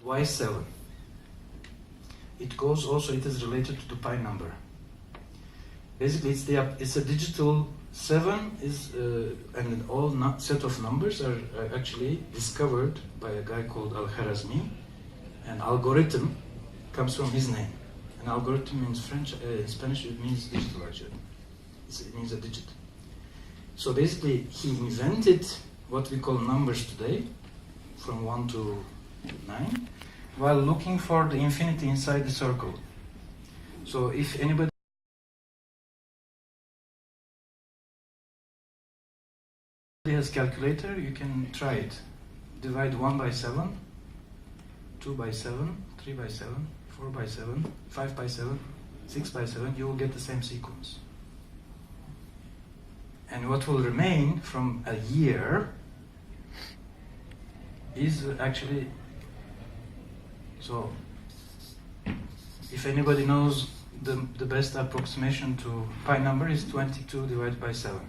Why 7? It goes also, it is related to the pi number. Basically, it's a digital 7 is, and all set of numbers are actually discovered by a guy called Al-Kharazmi. An algorithm comes from his name. An algorithm in French, Spanish, it means digital actually. It means a digit. So basically, he invented what we call numbers today, from 1 to 9, while looking for the infinity inside the circle. So if anybody has a calculator, you can try it. Divide 1 by 7, 2 by 7, 3 by 7, 4 by 7, 5 by 7, 6 by 7, you will get the same sequence. And what will remain from a year is actually, so if anybody knows the best approximation to pi number is 22 divided by 7.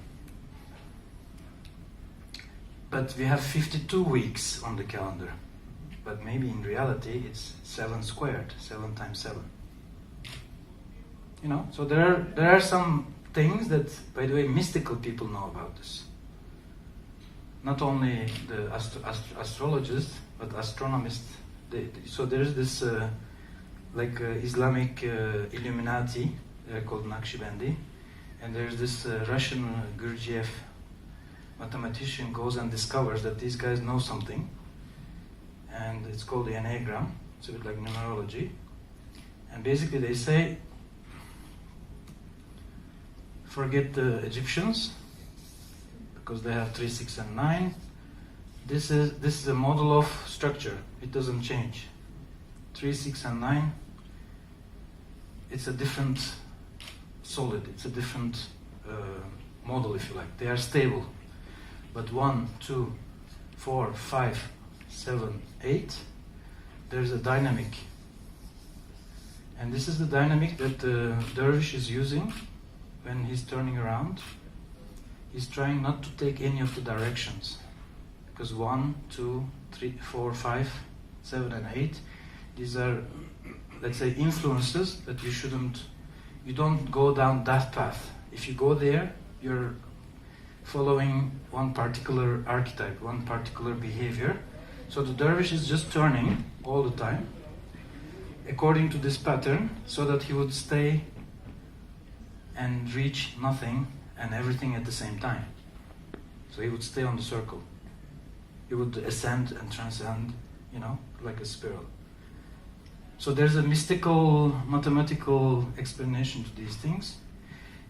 But we have 52 weeks on the calendar. But maybe in reality it's 7 squared, 7 times 7. You know, so there are some things that, by the way, mystical people know about this. Not only the astrologists, but astronomists. So there's this Islamic Illuminati called Naqshbandi, and there's this Russian Gurdjieff mathematician goes and discovers that these guys know something, and it's called the Enneagram. It's a bit like numerology, and basically they say, forget the Egyptians, because they have 3, 6, and 9. This is a model of structure. It doesn't change. 3, 6, and 9. It's a different solid. It's a different model, if you like. They are stable. But 1, 2, 4, 5, 7, 8. There's a dynamic, and this is the dynamic that the dervish is using when he's turning around. He's trying not to take any of the directions, because 1, 2, 3, 4, 5, 7, and 8, these are, let's say, influences that you don't go down that path. If you go there, you're following one particular archetype, one particular behavior. So the dervish is just turning all the time according to this pattern, so that he would stay and reach nothing and everything at the same time. So he would stay on the circle. He would ascend and transcend, like a spiral. So there's a mystical, mathematical explanation to these things.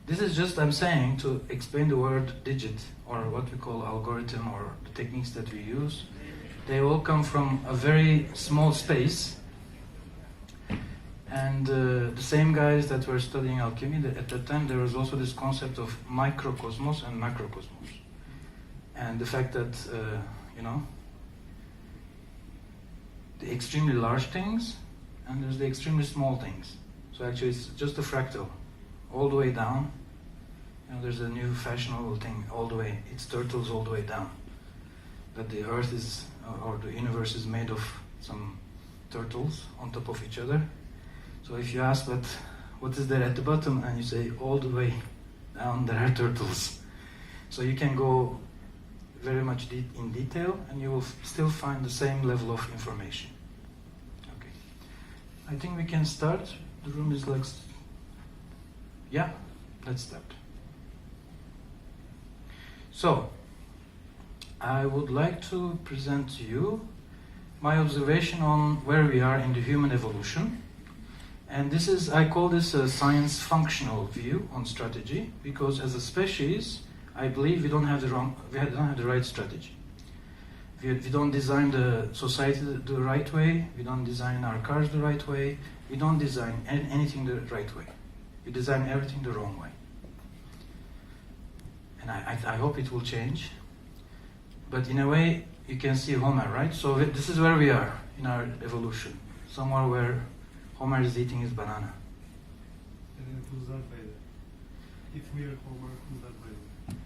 This is just, I'm saying, to explain the word digit, or what we call algorithm, or the techniques that we use. They all come from a very small space. And the same guys that were studying alchemy, at that time there was also this concept of microcosmos and macrocosmos. And the fact that, the extremely large things, and there's the extremely small things. So actually it's just a fractal, all the way down. There's a new fashionable thing, all the way, it's turtles all the way down. That the earth is, or the universe is made of some turtles on top of each other. So if you ask, but what is there at the bottom? And you say, all the way down there are turtles. So you can go very much in detail, and you will still find the same level of information. Okay. I think we can start. The room is like, yeah, let's start. So, I would like to present to you my observation on where we are in the human evolution. And this is, I call this a science functional view on strategy, because as a species, I believe we don't have the right strategy. We don't design the society the right way, we don't design our cars the right way, we don't design anything the right way. We design everything the wrong way. And I hope it will change. But in a way, you can see Homer, right? So this is where we are in our evolution. Somewhere where Homer is eating his banana. And then who's that by that? If we are Homer, who's that by that?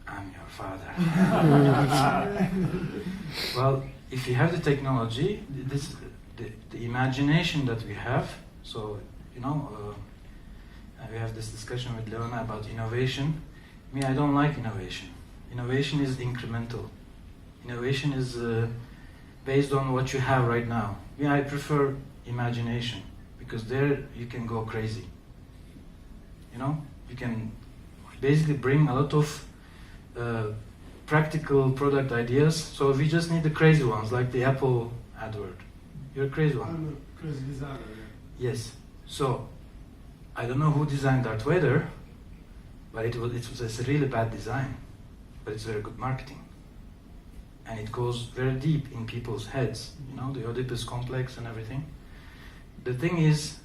I'm your father. Well, if you have the technology, the imagination that we have. So, you know, we have this discussion with Leona about innovation. Me, I don't like innovation. Innovation is incremental. Innovation is based on what you have right now. Yeah, I prefer imagination, because there you can go crazy. You know, you can basically bring a lot of practical product ideas. So we just need the crazy ones, like the Apple AdWord. You're a crazy one. I'm a crazy designer. Yeah. Yes. So I don't know who designed Darth Vader, but it was a really bad design, but it's very good marketing. And it goes very deep in people's heads, you know, the Oedipus complex and everything. The thing is,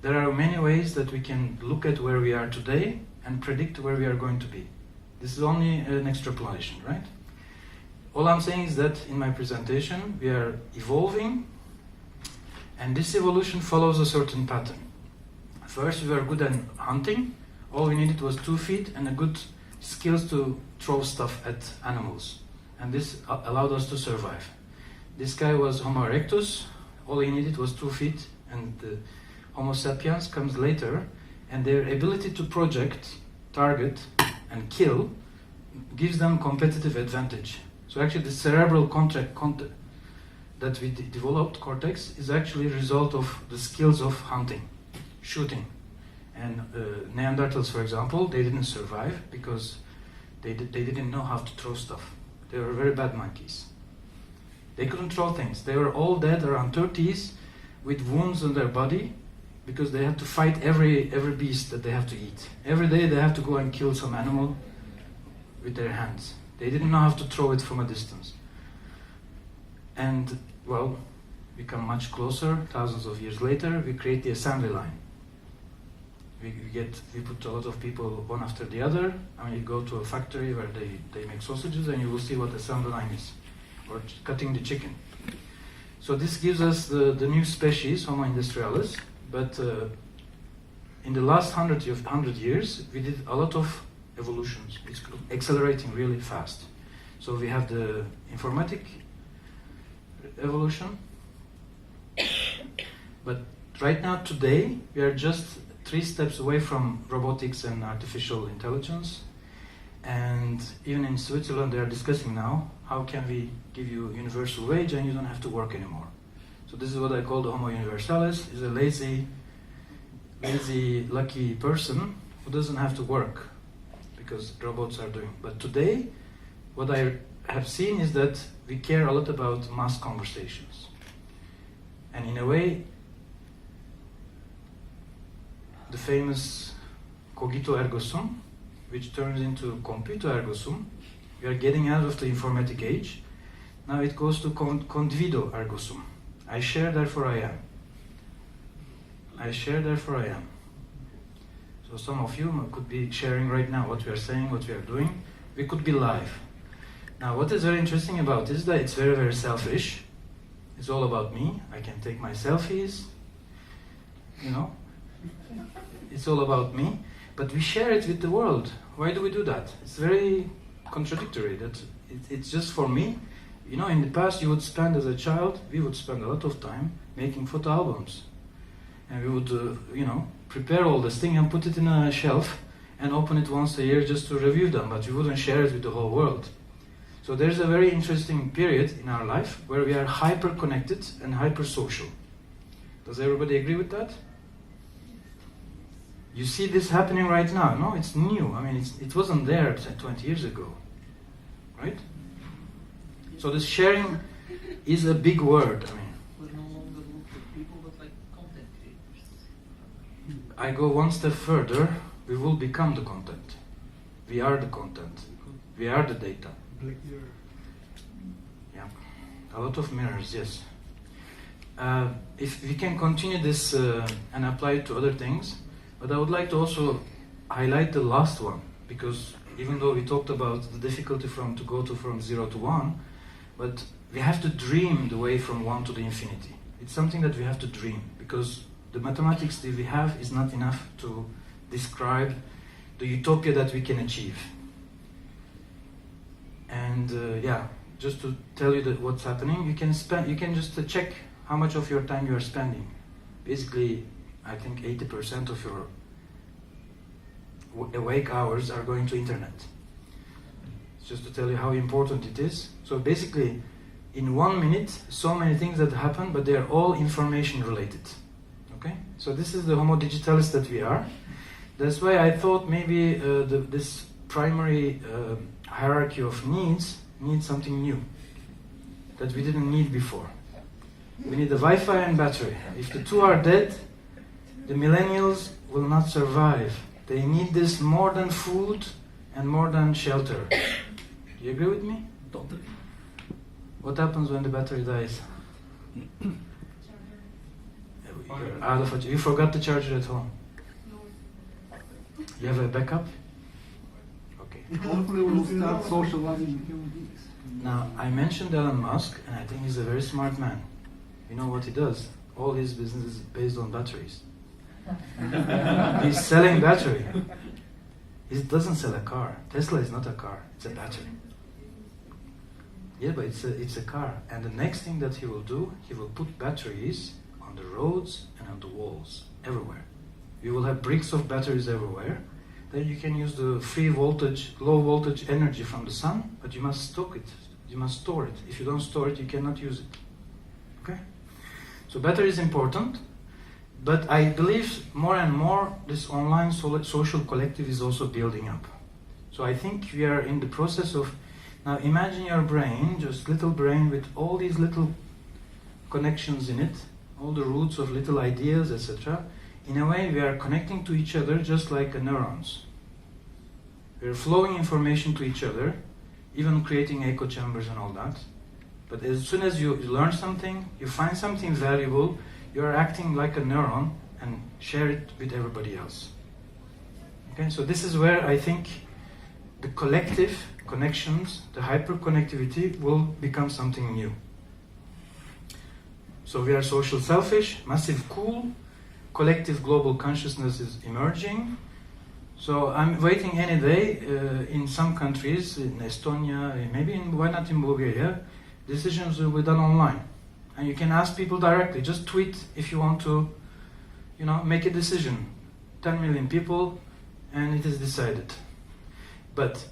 there are many ways that we can look at where we are today and predict where we are going to be. This is only an extrapolation, right? All I'm saying is that in my presentation, we are evolving, and this evolution follows a certain pattern. First, we were good at hunting. All we needed was 2 feet and a good skills to throw stuff at animals. And this allowed us to survive. This guy was Homo erectus. All he needed was 2 feet, and the Homo sapiens comes later, and their ability to project, target, and kill gives them competitive advantage. So actually the cerebral that we developed, cortex, is actually a result of the skills of hunting, shooting. And Neanderthals, for example, they didn't survive because they didn't know how to throw stuff. They were very bad monkeys. They couldn't throw things. They were all dead around 30s with wounds on their body because they had to fight every beast that they have to eat. Every day they have to go and kill some animal with their hands. They didn't know how to throw it from a distance. And, well, we come much closer. Thousands of years later, we create the assembly line. We put a lot of people one after the other. I mean, you go to a factory where they make sausages, and you will see what assembly line is, or cutting the chicken. So this gives us the new species, Homo industrialis. But in the last 100 years, we did a lot of evolutions. It's accelerating really fast. So we have the informatic evolution. But right now, today, we are just 3 steps away from robotics and artificial intelligence. And even in Switzerland, they are discussing now, how can we give you universal wage and you don't have to work anymore? So this is what I call the Homo universalis, is a lazy, lucky person who doesn't have to work because robots are doing. But today, what I have seen is that we care a lot about mass conversations. And in a way, the famous cogito ergo sum, which turns into computo ergo sum, we are getting out of the informatic age. Now it goes to condivido ergo sum. I share, therefore I am. I share, therefore I am. So some of you could be sharing right now what we are saying, what we are doing. We could be live. Now what is very interesting about this is that it's very, very selfish. It's all about me. I can take my selfies, you know. It's all about me. But we share it with the world. Why do we do that? It's very contradictory. That it's just for me. You know, in the past you would spend, as a child, we would spend a lot of time making photo albums. And we would, prepare all this thing and put it in a shelf and open it once a year just to review them, but we wouldn't share it with the whole world. So there's a very interesting period in our life where we are hyper-connected and hyper-social. Does everybody agree with that? You see this happening right now, no? It's new. I mean, it wasn't there 20 years ago, right? So this sharing is a big word, I mean. We're no longer look at people, but like content creators. I go one step further. We will become the content. We are the content. We are the data. Black mirror. Yeah, a lot of mirrors, yes. If we can continue this and apply it to other things, but I would like to also highlight the last one, because even though we talked about the difficulty to go from 0 to 1, but we have to dream the way from 1 to the infinity. It's something that we have to dream, because the mathematics that we have is not enough to describe the utopia that we can achieve. And just to tell you that what's happening, you can just check how much of your time you are spending. Basically, I think 80% of your awake hours are going to internet. It's just to tell you how important it is. So basically, in 1 minute, so many things that happen, but they are all information related. Okay? So this is the Homo Digitalis that we are. That's why I thought maybe this primary hierarchy of needs something new that we didn't need before. We need a Wi-Fi and battery. If the two are dead, the millennials will not survive. They need this more than food and more than shelter. Do you agree with me? Totally. What happens when the battery dies? You're out of it. You forgot the charger at home. You have a backup? Okay. Hopefully we'll start socializing human beings. Now, I mentioned Elon Musk, and I think he's a very smart man. You know what he does? All his business is based on batteries. He's selling battery. He doesn't sell a car. Tesla is not a car, it's a battery. Yeah, but it's a car. And the next thing that he will do, he will put batteries on the roads and on the walls, everywhere. You will have bricks of batteries everywhere. Then you can use the free voltage, low voltage energy from the sun, but you must stock it. You must store it. If you don't store it, you cannot use it. Okay? So battery is important, but I believe more and more this online social collective is also building up. So I think we are in the process of, now imagine your brain, just little brain with all these little connections in it, all the roots of little ideas, etc. In a way, we are connecting to each other just like neurons. We are flowing information to each other, even creating echo chambers and all that. But as soon as you learn something, you find something valuable, you are acting like a neuron and share it with everybody else. Okay, so this is where I think the collective connections, the hyperconnectivity will become something new. So we are social selfish, massive cool, collective global consciousness is emerging. So I'm waiting any day in some countries, in Estonia, maybe why not in Bulgaria, decisions will be done online. And you can ask people directly, just tweet if you want to, make a decision. 10 million people, and it is decided. But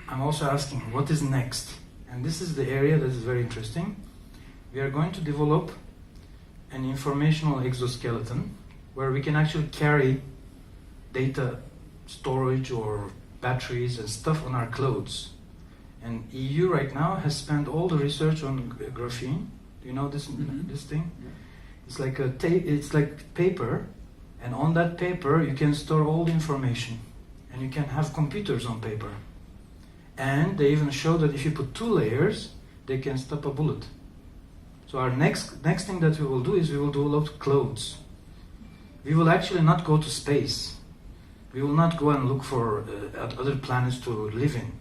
I'm also asking, what is next? And this is the area that is very interesting. We are going to develop an informational exoskeleton where we can actually carry data storage or batteries and stuff on our clothes. And EU right now has spent all the research on graphene. Do you know this this thing? It's like it's like paper, and on that paper you can store all the information, and you can have computers on paper. And they even show that if you put 2 layers, they can stop a bullet. So our next thing that we will do is we will develop clothes. We will actually not go to space. We will not go and look for other planets to live in.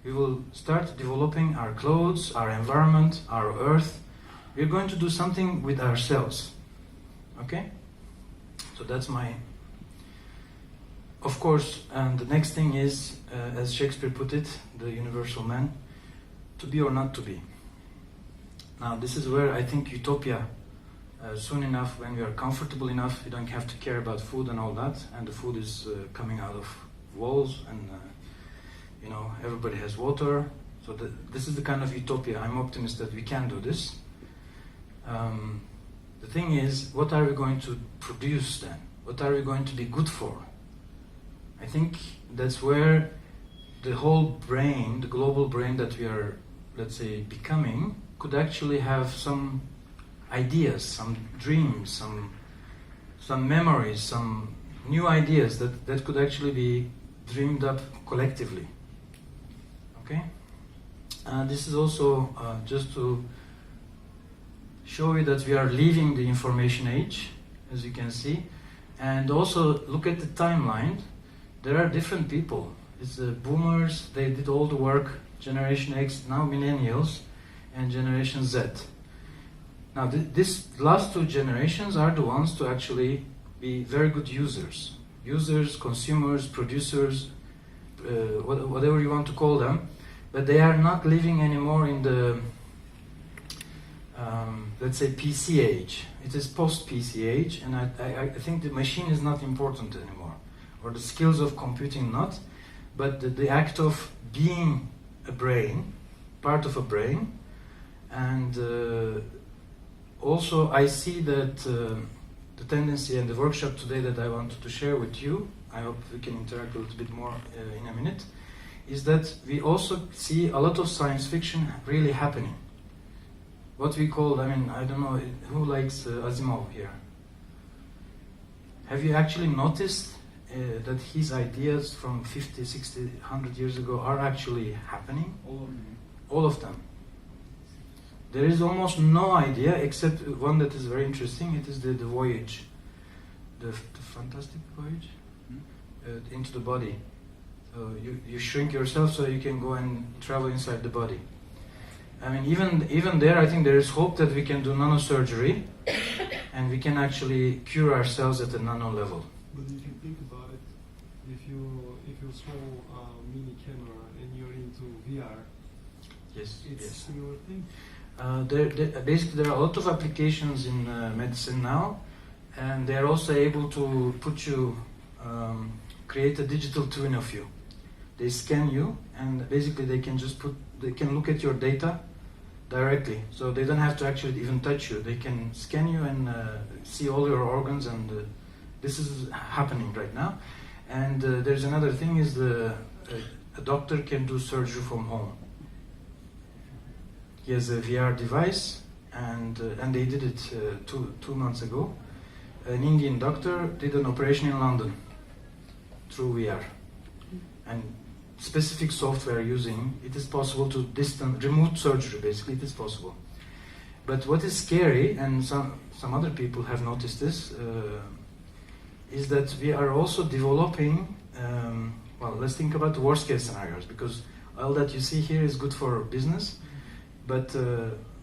We will start developing our clothes, our environment, our earth. We're going to do something with ourselves. Okay? So that's my... Of course, and the next thing is, as Shakespeare put it, the universal man, to be or not to be. Now, this is where I think utopia, soon enough, when we are comfortable enough, we don't have to care about food and all that, and the food is coming out of walls, and everybody has water. So this is the kind of utopia. I'm optimistic that we can do this. The thing is, what are we going to produce then? What are we going to be good for? I think that's where the whole brain, the global brain that we are, let's say, becoming, could actually have some ideas, some dreams, some memories, some new ideas that could actually be dreamed up collectively. Okay? This is also just to show you that we are leaving the information age, as you can see, and also look at the timeline. There are different people. It's the boomers, they did all the work, Generation X, now millennials, and Generation Z. Now this last 2 generations are the ones to actually be very good users. Users, consumers, producers, whatever you want to call them, but they are not living anymore in the let's say PC age. It is post-PC age, and I think the machine is not important anymore, or the skills of computing not, but the act of being a brain, part of a brain, and also I see that the tendency and the workshop today that I wanted to share with you, I hope we can interact a little bit more in a minute, is that we also see a lot of science fiction really happening. What we call, I mean, I don't know, who likes Asimov here? Have you actually noticed that his ideas from 50, 60, 100 years ago are actually happening? All of them. All of them. There is almost no idea except one that is very interesting. It is the voyage, the fantastic voyage into the body. So you shrink yourself so you can go and travel inside the body. I mean, even there, I think there is hope that we can do nanosurgery, and we can actually cure ourselves at a nano level. But if you think about it, if you saw a mini camera and you're into VR, Yes, it's yes. similar thing. Basically, there are a lot of applications in medicine now, and they are also able to put you, create a digital twin of you. They scan you, and basically they can look at your data directly. So they don't have to actually even touch you. They can scan you and see all your organs, and this is happening right now. And there's another thing is a doctor can do surgery from home. He has a VR device, and they did it two months ago. An Indian doctor did an operation in London through VR, and specific software using it is possible to remote surgery. Basically, it is possible. But what is scary, and some other people have noticed this, is that we are also developing. Well, let's think about the worst case scenarios, because all that you see here is good for business. But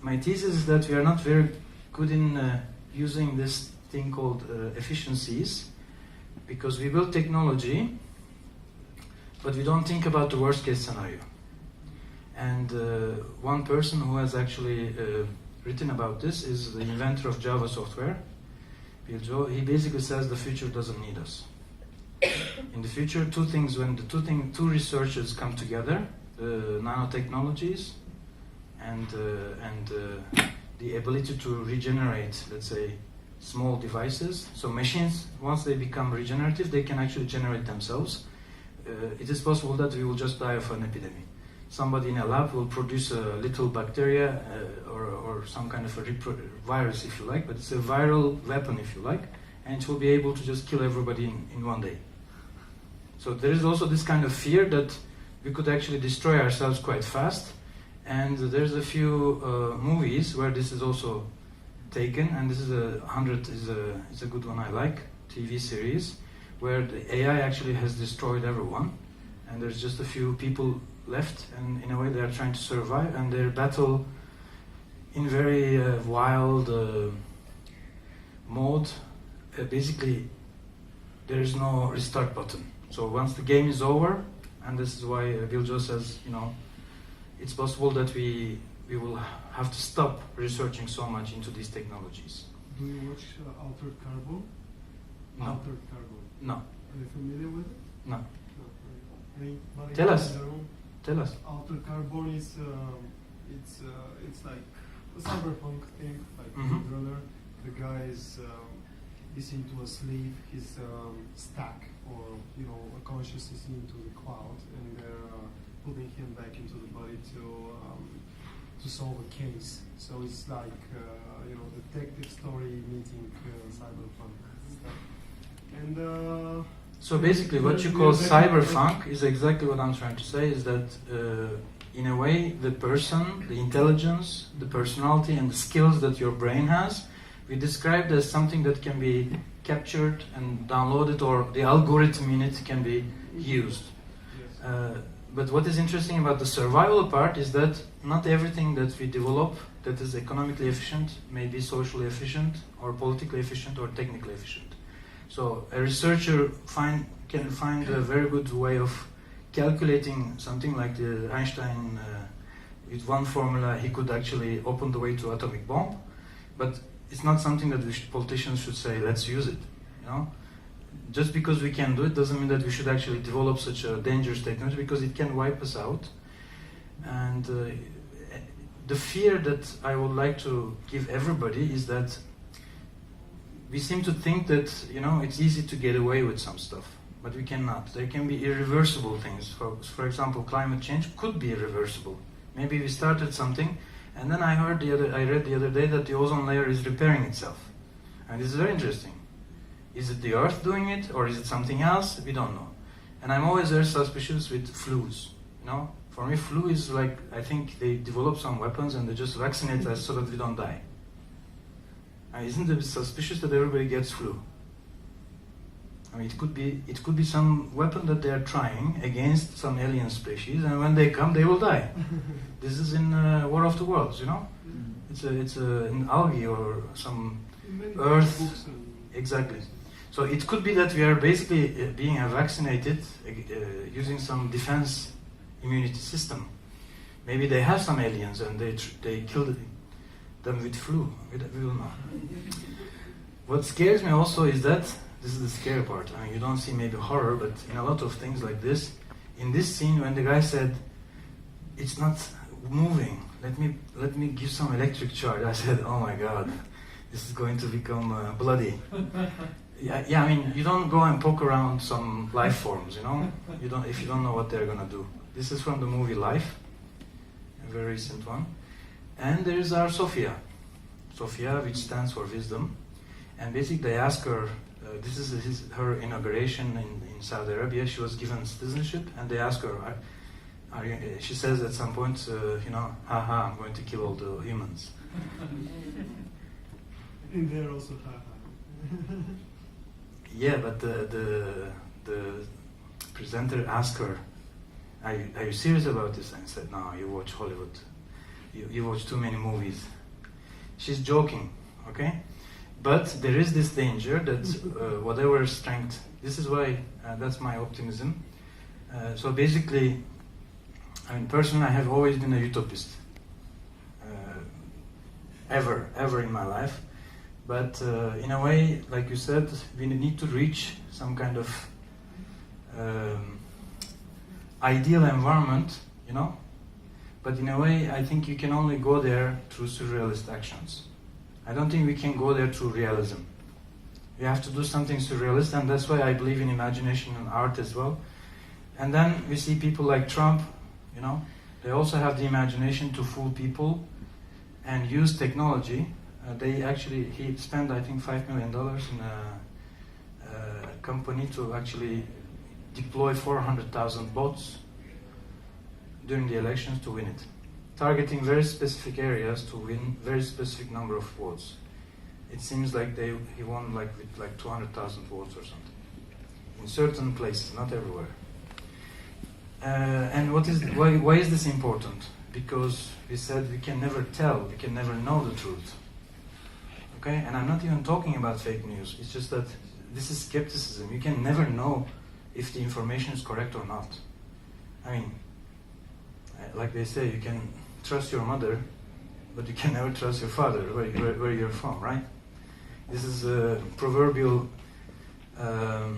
my thesis is that we are not very good in using this thing called efficiencies, because we build technology, but we don't think about the worst case scenario. And one person who has actually written about this is the inventor of Java software, Bill Joe. He basically says the future doesn't need us. In the future, two things, when two researchers come together, nanotechnologies and the ability to regenerate, let's say, small devices. So machines, once they become regenerative, they can actually generate themselves. It is possible that we will just die of an epidemic. Somebody in a lab will produce a little bacteria or some kind of a virus, if you like, but it's a viral weapon, if you like, and it will be able to just kill everybody in one day. So there is also this kind of fear that we could actually destroy ourselves quite fast, and there's a few movies where this is also taken, and this is 100 is a good one I like, TV series, where the AI actually has destroyed everyone, and there's just a few people left, and in a way they are trying to survive, and they battle in very wild mode. Basically, there is no restart button. So once the game is over, and this is why Bill Joe says, it's possible that we will have to stop researching so much into these technologies. Do you watch Altered Carbon? No. Altered Carbon. No. Are you familiar with it? No. No. Anybody Tell us. in the room? Tell us. Altered Carbon is it's like a cyberpunk thing, like Mhm. Driller. The guy is into a sleep. His stack or a consciousness into the cloud, and they're putting him back into the body to solve a case. So it's like detective story meeting cyberpunk stuff. And So basically what you call cyberpunk is exactly what I'm trying to say, is that in a way the person, the intelligence, the personality and the skills that your brain has, we described as something that can be captured and downloaded, or the algorithm in it can be used. yes. But what is interesting about the survival part is that not everything that we develop that is economically efficient may be socially efficient or politically efficient or technically efficient. So a researcher can find a very good way of calculating something like the Einstein with one formula he could actually open the way to atomic bomb, but it's not something that politicians should say, let's use it. You know? Just because we can do it doesn't mean that we should actually develop such a dangerous technology, because it can wipe us out. And the fear that I would like to give everybody is that we seem to think that, you know, it's easy to get away with some stuff, but we cannot. There can be irreversible things. For example, climate change could be irreversible. Maybe we started something, and then I read the other day that the ozone layer is repairing itself. And this is very interesting. Is it the Earth doing it, or is it something else? We don't know. And I'm always very suspicious with flus. You know, for me, flu is like, I think they develop some weapons and they just vaccinate us so that we don't die. Isn't it suspicious that everybody gets flu? I mean, it could be some weapon that they are trying against some alien species, and when they come, they will die. This is in War of the Worlds, you know. It's an algae or some Earth. Exactly. So it could be that we are basically being vaccinated using some defense immunity system. Maybe they have some aliens and they killed them with flu. We will know. What scares me also is that, this is the scary part, I mean, you don't see maybe horror, but in a lot of things like this, in this scene when the guy said, it's not moving, let me give some electric charge, I said, oh my god, this is going to become bloody. Yeah, I mean, you don't go and poke around some life forms, you know, if you don't know what they're gonna do. This is from the movie Life, a very recent one. And there is our Sophia, which stands for wisdom. And basically they ask her, this is her inauguration in Saudi Arabia. She was given citizenship, and they ask her, she says at some point, you know, haha, I'm going to kill all the humans. And they're also haha. Yeah, but the presenter asked her, are you serious about this? And said, no, you watch Hollywood. You watch too many movies. She's joking, okay? But there is this danger that whatever strength, this is why, that's my optimism. So basically, I mean, personally, I have always been a utopist. Ever in my life. But in a way, like you said, we need to reach some kind of ideal environment, you know? But in a way, I think you can only go there through surrealist actions. I don't think we can go there through realism. We have to do something surrealist, and that's why I believe in imagination and art as well. And then we see people like Trump, you know, they also have the imagination to fool people and use technology. He spent, I think, $5 million in a company to actually deploy 400,000 bots during the elections to win it, targeting very specific areas to win very specific number of votes. It seems like he won with 200,000 votes or something in certain places, not everywhere. And why is this important? Because we said we can never tell, we can never know the truth. Okay, and I'm not even talking about fake news. It's just that this is skepticism. You can never know if the information is correct or not. I mean, like they say, you can trust your mother, but you can never trust your father, where you're from, right? This is a proverbial, how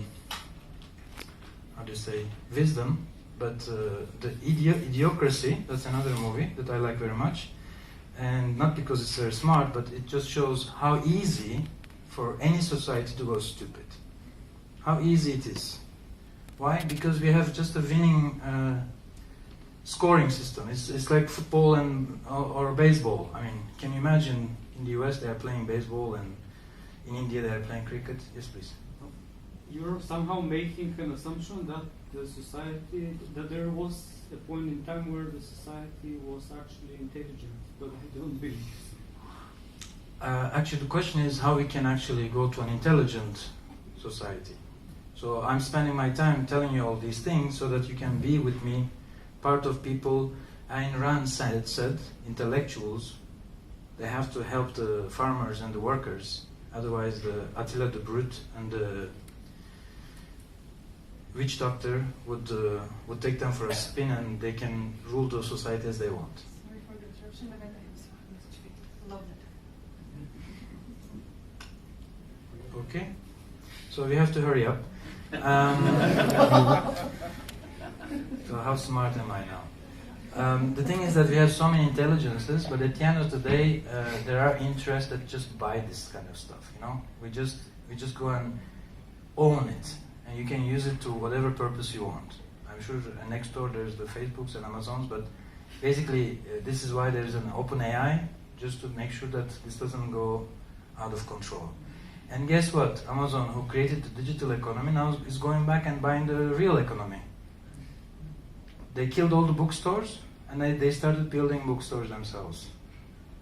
do you say, wisdom, but the Idiocracy, that's another movie that I like very much, and not because it's very smart, but it just shows how easy for any society to go stupid. How easy it is. Why? Because we have just a winning scoring system. It's like football or baseball. I mean, can you imagine in the US they are playing baseball and in India they are playing cricket? Yes, please. You're somehow making an assumption that that there was a point in time where the society was actually intelligent, but I don't believe. Actually, the question is how we can actually go to an intelligent society. So I'm spending my time telling you all these things so that you can be with me, part of people. Ayn Rand said, intellectuals, they have to help the farmers and the workers. Otherwise, the Attila the Brute and the witch doctor would take them for a spin, and they can rule the society as they want. Sorry Love it. Okay, so we have to hurry up. So how smart am I now? The thing is that we have so many intelligences, but at the end of the day, there are interests that just buy this kind of stuff. You know, we just go and own it, and you can use it to whatever purpose you want. I'm sure next door there's the Facebooks and Amazons, but basically this is why there is an open AI, just to make sure that this doesn't go out of control. And guess what? Amazon, who created the digital economy, now is going back and buying the real economy. They killed all the bookstores, and they started building bookstores themselves.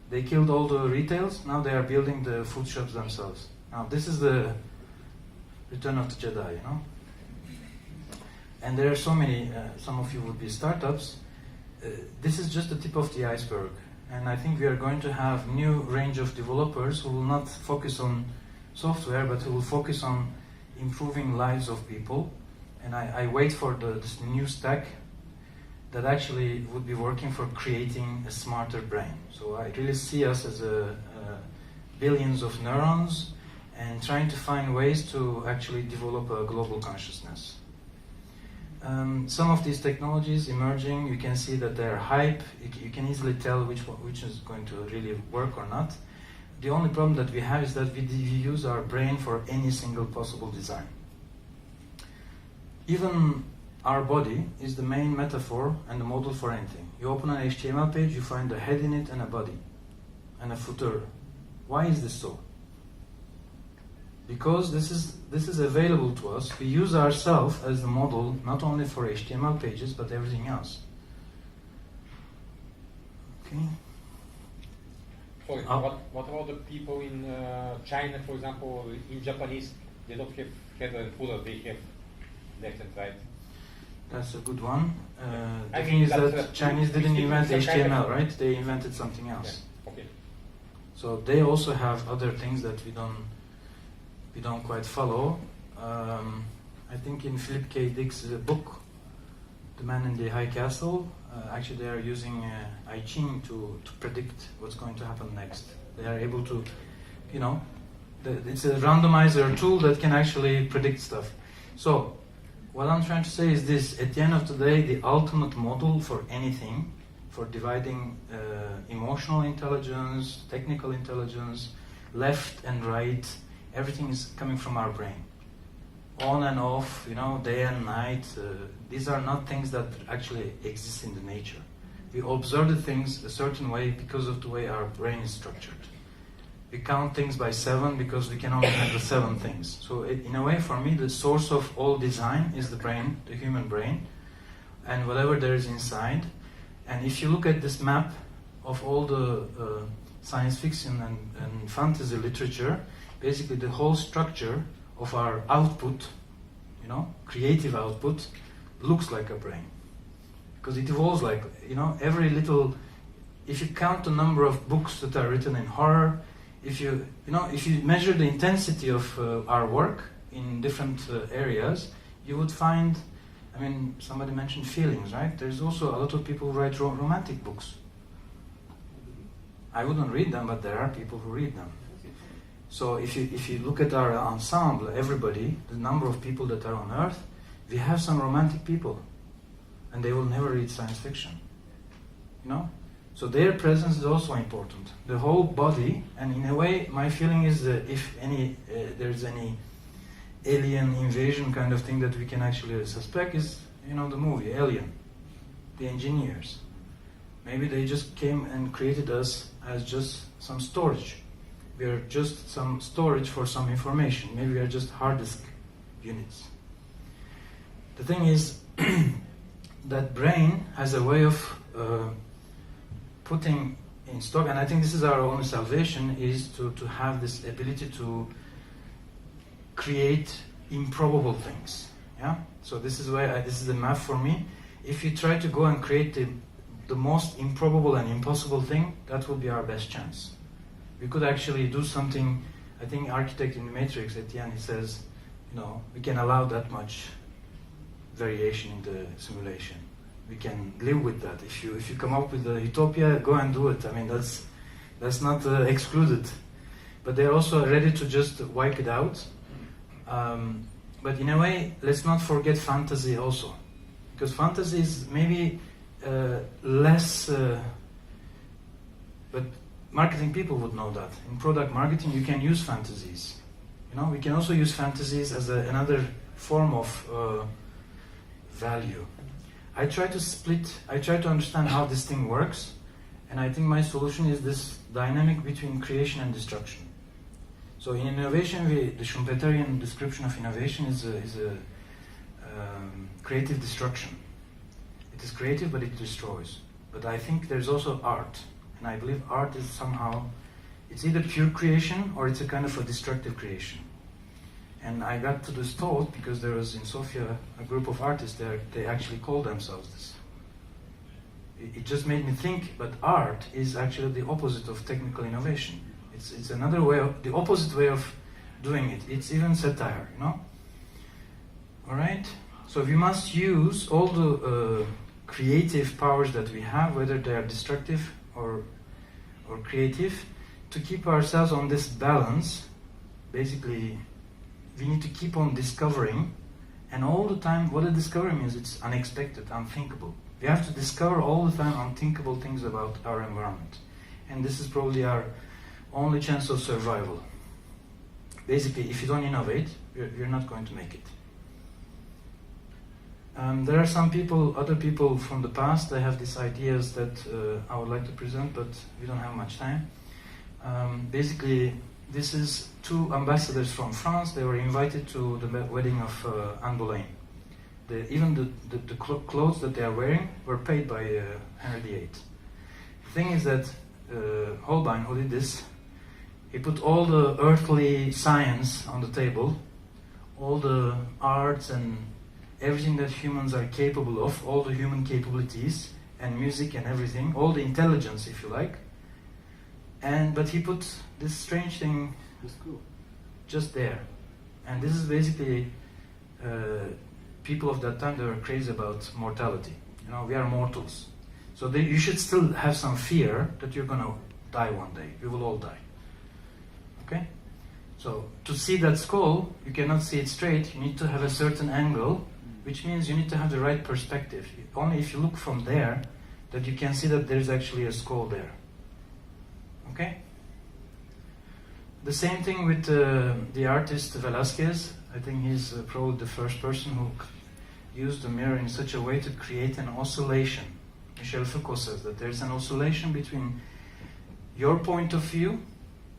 They killed all the retails, now they are building the food shops themselves. Now this is the return of the Jedi, you know? And there are so many, some of you would be startups. This is just the tip of the iceberg. And I think we are going to have new range of developers who will not focus on software, but who will focus on improving lives of people. And I wait for this new stack that actually would be working for creating a smarter brain. So I really see us as billions of neurons and trying to find ways to actually develop a global consciousness. Some of these technologies emerging, you can see that they're hype. You can easily tell which is going to really work or not. The only problem that we have is that we use our brain for any single possible design. Even our body is the main metaphor and the model for anything. You open an HTML page, you find a head in it and a body and a footer. Why is this so? Because this is available to us. We use ourselves as the model not only for HTML pages but everything else. Okay. Sorry, what about the people in China, for example, in Japanese? They don't have a footer, they have left and right. That's a good one. The I thing mean is that, that Chinese didn't invent some kind HTML, of- right? They invented something else. Yeah. Okay. So they also have other things that we don't quite follow. I think in Philip K. Dick's book, The Man in the High Castle, actually they are using I Ching to predict what's going to happen next. They are able to, you know, it's a randomizer tool that can actually predict stuff. So what I'm trying to say is this: at the end of the day, the ultimate model for anything, for dividing emotional intelligence, technical intelligence, left and right, everything is coming from our brain. On and off, you know, day and night. These are not things that actually exist in the nature. We observe the things a certain way because of the way our brain is structured. We count things by 7 because we can only handle 7 things. So in a way, for me, the source of all design is the brain, the human brain, and whatever there is inside. And if you look at this map of all the science fiction and fantasy literature, basically the whole structure of our output, you know, creative output, looks like a brain. Because it evolves like, you know, every little, if you count the number of books that are written in horror, if you measure the intensity of our work in different areas, you would find, I mean, somebody mentioned feelings, right? There's also a lot of people who write romantic books. I wouldn't read them, but there are people who read them. So if you look at our ensemble, everybody, the number of people that are on Earth, we have some romantic people, and they will never read science fiction. You know? So their presence is also important. The whole body, and in a way, my feeling is that if there's any alien invasion kind of thing that we can actually suspect is, you know, the movie Alien, the engineers. Maybe they just came and created us as just some storage. We are just some storage for some information. Maybe we are just hard disk units. The thing is that brain has a way of putting in stock, and I think this is our only salvation, is to have this ability to create improbable things. Yeah. So this is why this is the map for me. If you try to go and create the most improbable and impossible thing, that will be our best chance. We could actually do something. I think architect in the Matrix at the end, he says, you know, we can allow that much variation in the simulation. we can live with that. If you come up with a utopia, go and do it. I mean, that's not excluded. But they're also ready to just wipe it out. But in a way, let's not forget fantasy also, because fantasy is maybe less. But marketing people would know that. In product marketing, you can use fantasies. We can also use fantasies as another form of value. I try to understand how this thing works, and I think my solution is this dynamic between creation and destruction. So in innovation, the Schumpeterian description of innovation is a creative destruction. It is creative, but it destroys. But I think there's also art, and I believe art is somehow, it's either pure creation or it's a kind of a destructive creation. And I got to this thought because there was in Sofia a group of artists there, they actually called themselves this. It just made me think, but art is actually the opposite of technical innovation. It's another way the opposite way of doing it. It's even satire, All right? So we must use all the creative powers that we have, whether they are destructive or creative, to keep ourselves on this balance. Basically, we need to keep on discovering, and all the time, what a discovery means, it's unexpected, unthinkable. We have to discover all the time unthinkable things about our environment. And this is probably our only chance of survival. Basically, if you don't innovate, you're not going to make it. There are other people from the past, they have these ideas that I would like to present, but we don't have much time. Basically, this is two ambassadors from France. They were invited to the wedding of Anne Boleyn. Even the clothes that they are wearing were paid by Henry VIII. The thing is that Holbein, who did this, he put all the earthly science on the table, all the arts and everything that humans are capable of, all the human capabilities and music and everything, all the intelligence, if you like. But he put this strange thing just there. And this is basically people of that time, they were crazy about mortality. We are mortals. So you should still have some fear that you're going to die one day. We will all die. Okay? So to see that skull, you cannot see it straight. You need to have a certain angle, which means you need to have the right perspective. Only if you look from there that you can see that there is actually a skull there. Okay? The same thing with the artist Velázquez. I think he's probably the first person who used the mirror in such a way to create an oscillation. Michel Foucault says that there's an oscillation between your point of view,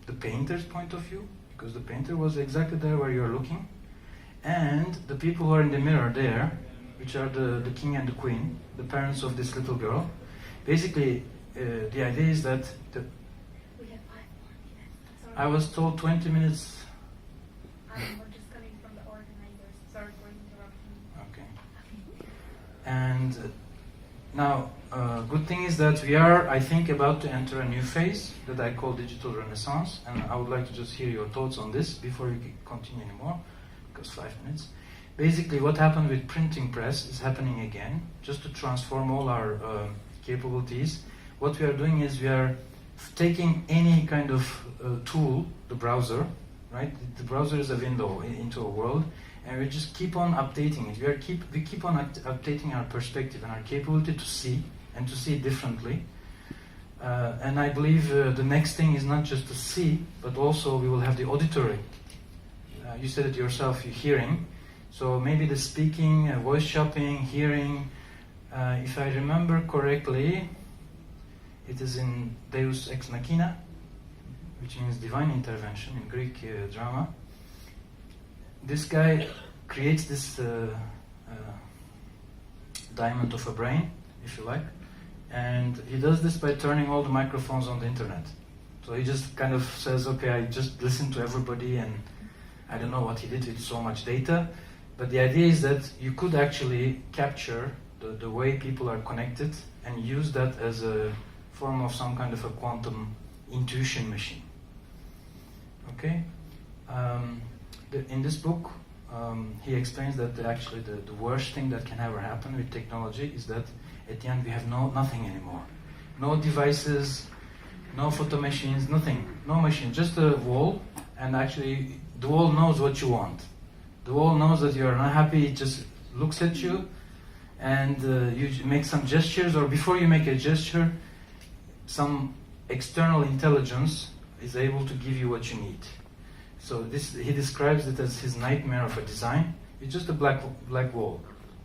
the painter's point of view, because the painter was exactly there where you're looking, and the people who are in the mirror there, which are the king and the queen, the parents of this little girl. Basically, the idea is that We have 5 more minutes. Sorry. I was told 20 minutes. We're just coming from the organizers. Sorry for interrupting. Okay. And now, good thing is that we are, I think, about to enter a new phase that I call digital renaissance, and I would like to just hear your thoughts on this before we continue anymore, because 5 minutes. Basically, what happened with printing press is happening again, just to transform all our capabilities. What we are doing is we are taking any kind of tool, the browser, right? The browser is a window into a world, and we just keep on updating it. We keep on updating our perspective and our capability to see, and to see differently. And I believe the next thing is not just to see, but also we will have the auditory. You said it yourself, you're hearing. So maybe the speaking, voice shopping, hearing. If I remember correctly, it is in Deus Ex Machina, which means divine intervention in Greek drama. This guy creates this diamond of a brain, if you like, and he does this by turning all the microphones on the internet. So he just kind of says, okay, I just listen to everybody, and I don't know what he did with so much data, but the idea is that you could actually capture the way people are connected and use that as a form of some kind of a quantum intuition machine. Okay? In this book, he explains that actually the worst thing that can ever happen with technology is that at the end we have nothing anymore. No devices, no photo machines, nothing. No machine, just a wall, and actually the wall knows what you want. The wall knows that you are not happy, it just looks at you, and you make some gestures, or before you make a gesture, some external intelligence is able to give you what you need. So he describes it as his nightmare of a design. It's just a black wall,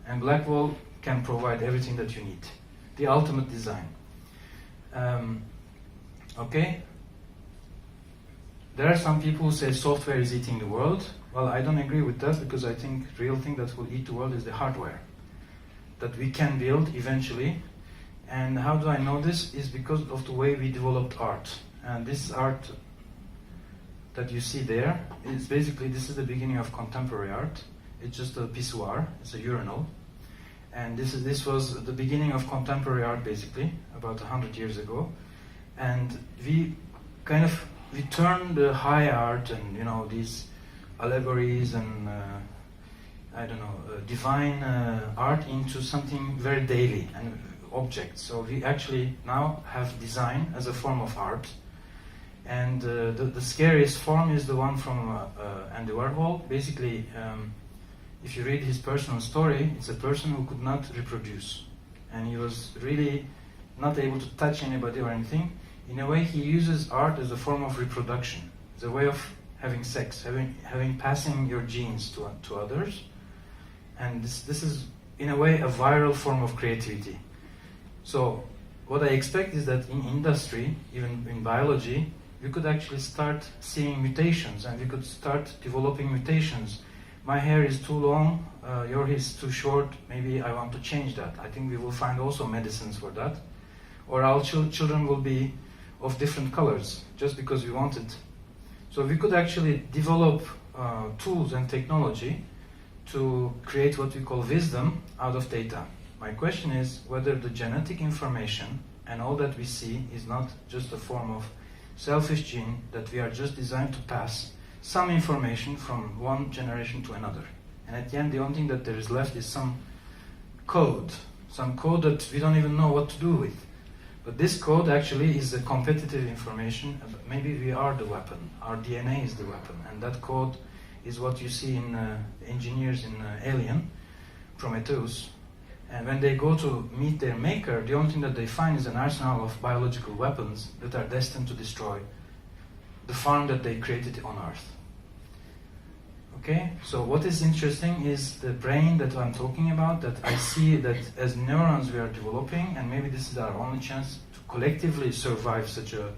and black wall can provide everything that you need. The ultimate design. Okay. There are some people who say software is eating the world. Well, I don't agree with that, because I think the real thing that will eat the world is the hardware that we can build eventually. And how do I know this? Is because of the way we developed art. And this art that you see there is basically, this is the beginning of contemporary art. It's just a pissoir, it's a urinal. And this was the beginning of contemporary art, basically, about 100 years ago. And we turned the high art and, these allegories and, divine art into something very daily and objects. So we actually now have design as a form of art. And the scariest form is the one from Andy Warhol. Basically, if you read his personal story, it's a person who could not reproduce. And he was really not able to touch anybody or anything. In a way, he uses art as a form of reproduction. It's a way of having sex, having passing your genes to others. And this is, in a way, a viral form of creativity. So what I expect is that in industry, even in biology, we could actually start seeing mutations, and we could start developing mutations. My hair is too long, your hair is too short, maybe I want to change that. I think we will find also medicines for that. Or our children will be of different colors, just because we want it. So we could actually develop tools and technology to create what we call wisdom out of data. My question is whether the genetic information and all that we see is not just a form of selfish gene that we are just designed to pass some information from one generation to another. And at the end, the only thing that there is left is some code that we don't even know what to do with. But this code actually is a competitive information. Maybe we are the weapon. Our DNA is the weapon. And that code is what you see in engineers in Alien, Prometheus. And when they go to meet their maker, the only thing that they find is an arsenal of biological weapons that are destined to destroy the farm that they created on Earth. Okay, so what is interesting is the brain that I'm talking about, that I see that as neurons we are developing, and maybe this is our only chance to collectively survive such a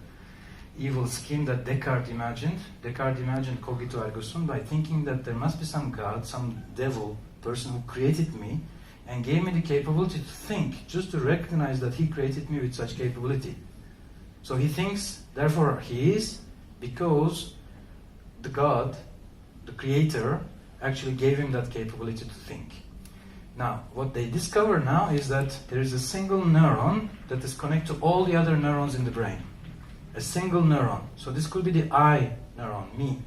evil scheme that Descartes imagined. Descartes imagined cogito ergo sum by thinking that there must be some God, some devil person who created me and gave me the capability to think, just to recognize that he created me with such capability. So he thinks, therefore he is, because the God, the creator, actually gave him that capability to think. Now, what they discover now is that there is a single neuron that is connected to all the other neurons in the brain. A single neuron. So this could be the I neuron, me.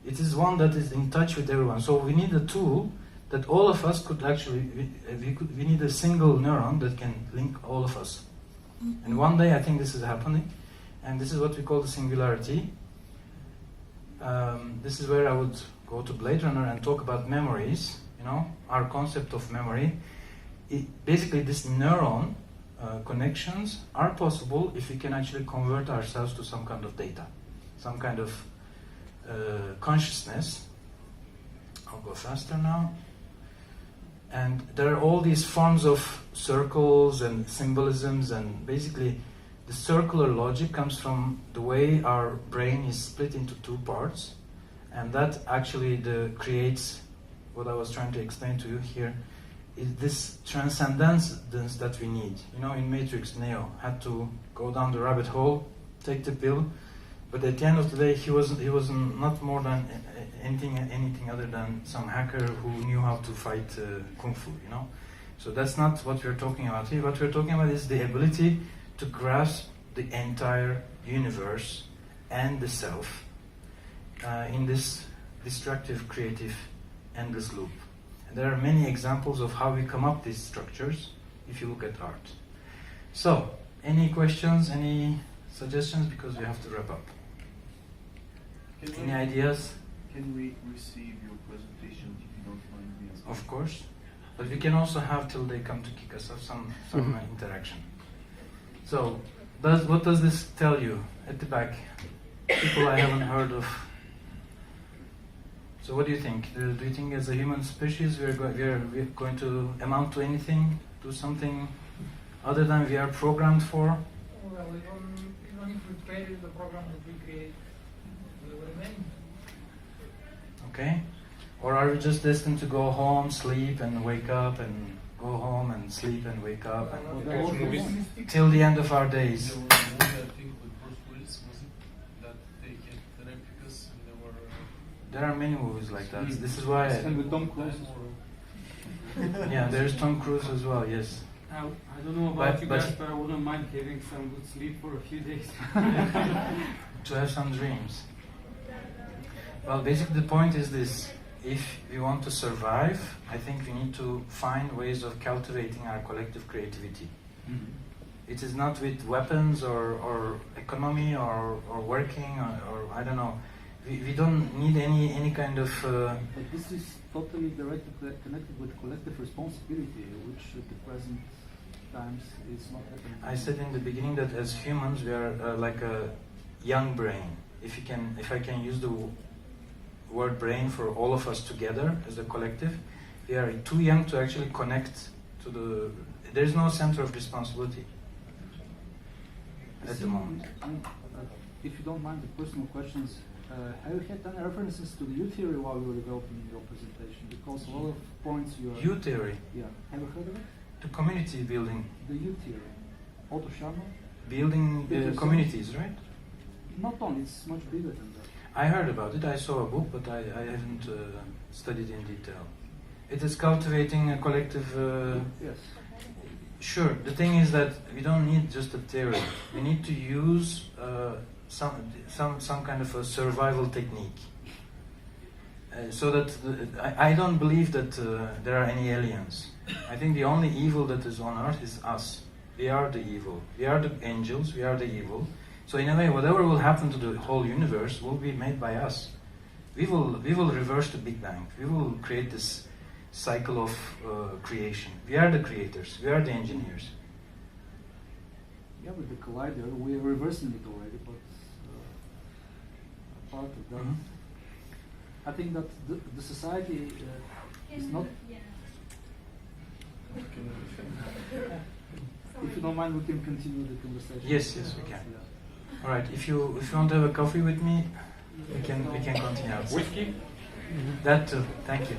It is one that is in touch with everyone. So we need a tool that all of us could actually, we need a single neuron that can link all of us. And one day I think this is happening, and this is what we call the singularity. This is where I would go to Blade Runner and talk about memories, our concept of memory. Basically this neuron connections are possible if we can actually convert ourselves to some kind of data, some kind of consciousness. I'll go faster now. And there are all these forms of circles and symbolisms, and basically the circular logic comes from the way our brain is split into two parts, and that actually creates what I was trying to explain to you here, is this transcendence that we need. In Matrix, Neo had to go down the rabbit hole, take the pill, but at the end of the day, he was not more than anything other than some hacker who knew how to fight kung fu. So that's not what we're talking about here. What we're talking about is the ability to grasp the entire universe and the self in this destructive, creative endless loop. And there are many examples of how we come up these structures if you look at art. So, any questions, any suggestions, because we have to wrap up. Any ideas? Can we receive your presentation if you don't mind me asking? Of course. But we can also have, till they come to kick us off, some interaction. So, what does this tell you at the back? People I haven't heard of. So what do you think? Do you think as a human species we're going to amount to anything? Do something other than we are programmed for? Well, even if we created the program that we create, we will remain. Okay? Or are we just destined to go home, sleep and wake up and go home and sleep and wake up and till the end of our days? There was a movie, I think, with Bruce Willis, was it? That they get the name because they were... There are many movies like that. This is why... And with Tom Cruise. Yeah, there's Tom Cruise as well, yes. I don't know about you guys, but I wouldn't mind having some good sleep for a few days. To have some dreams. Well, basically the point is this. If we want to survive, I think we need to find ways of cultivating our collective creativity. Mm-hmm. It is not with weapons or economy or working or I don't know. We don't need any kind of... But this is totally directly connected with collective responsibility, which at the present times is not happening. I said in the beginning that as humans we are like a young brain. If I can use the word brain for all of us together as a collective, we are too young to actually connect to the... There is no center of responsibility at the moment. If you don't mind the personal questions, have you had any references to the U-theory while you were developing your presentation? Because a lot of points you are... U-theory? Yeah. Have you heard of it? To community building. The U-theory. Otto Scharmer? Building communities, right? Not only, it's much bigger than that. I heard about it, I saw a book, but I haven't studied in detail. It is cultivating a collective... Yes. Sure, the thing is that we don't need just a theory. We need to use some kind of a survival technique. So that I don't believe that there are any aliens. I think the only evil that is on earth is us. We are the evil. We are the angels, we are the evil. So in a way, whatever will happen to the whole universe will be made by us. We will reverse the Big Bang. We will create this cycle of creation. We are the creators. We are the engineers. Yeah, with the collider, we are reversing it already, but part of that. Mm-hmm. I think that the society is not... If you don't mind, we can continue the conversation. Yes, we can. Yeah. All right. If you want to have a coffee with me, we can continue. Whiskey? That too. Thank you.